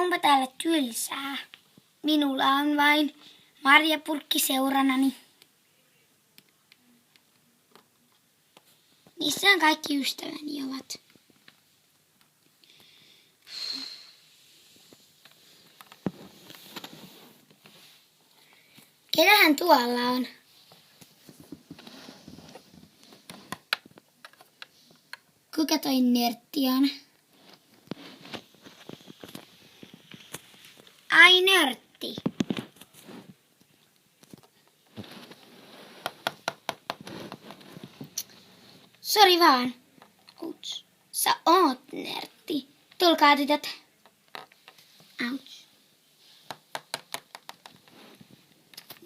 Onpa täällä tylsää. Minulla on vain marjapurkki seuranani. Missähän kaikki ystäväni ovat? Ketähän tuolla on? Kuka toi nörtti on? Ai nörtti. Sori vaan. Ouch. Sä oot nörtti. Tulkaa tytöt. Ouch.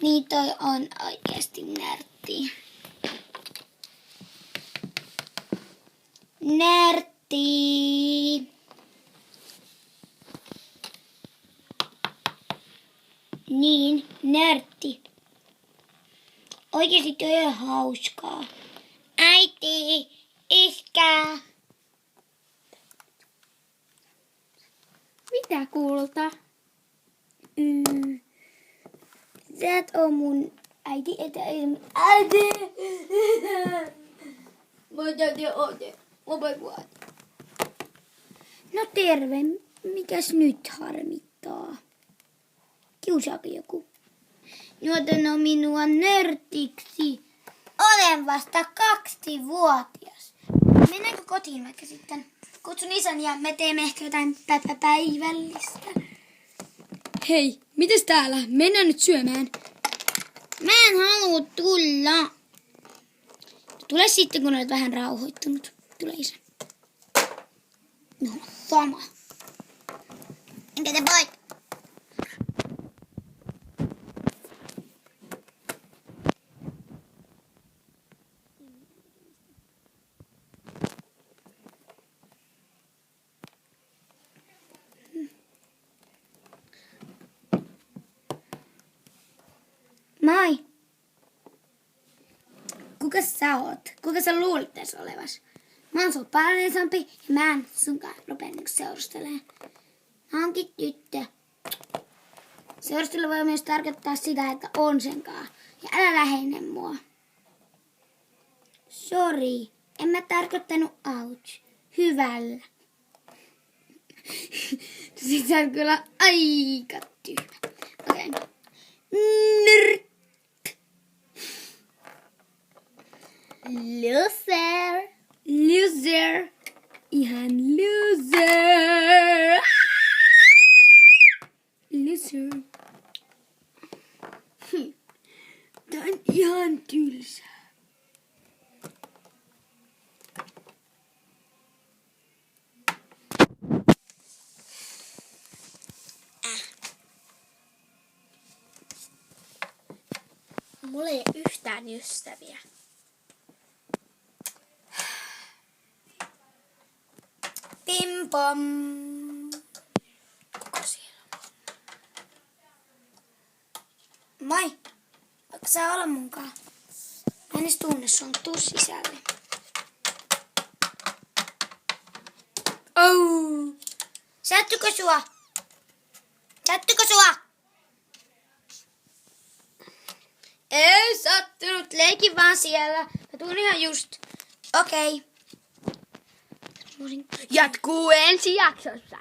Niin toi on oikeesti nörtti. Nörtti. Niin, nörtti. Oikeesti toi on hauskaa. Äiti, iskä. Mitä kulta? Sä et oo mun äiti, et äiti. No terve, mikäs nyt harmittaa? Kiusaako joku? Juotanut minua nörtiksi. Olen vasta 2-vuotias. Mennäänkö kotiin vaikka sitten? Kutsun isän ja me teemme ehkä jotain päivällistä. Hei, mites täällä? Mennään nyt syömään. Mä en halua tulla. Tule sitten, kun olet vähän rauhoittunut. Tule isä. No, sama. Enkä te voit? Moi. Kuka sä oot? Kuka sä luulet tässä olevas? Mä oon sun paljon isompi ja mä en sunkaan rupea seurustelemaan. Mä oonkin tyttö. Seurustelu voi myös tarkoittaa sitä, että on senkaan. Ja älä lähene mua. Sori, en mä tarkoittanut ouch. Hyvällä. Sit sä oot kyllä aika tyhmä. Okei. Okay. Nyrk. Loser. Loser. Ihan loser. Loser. Tää on ihan tylsää. Mulla ei yhtään ystäviä. Pim pom. Kuka siellä on? Moi. Voitko sä olla munkaan? Mä en edes tunne sun. Tuu sisälle. Oh. Sattuko sua? Sattuko sua? Ei sattunut. Leikin vaan siellä. Mä tuun ihan just. Okei. Jatkuu ensi jaksossa.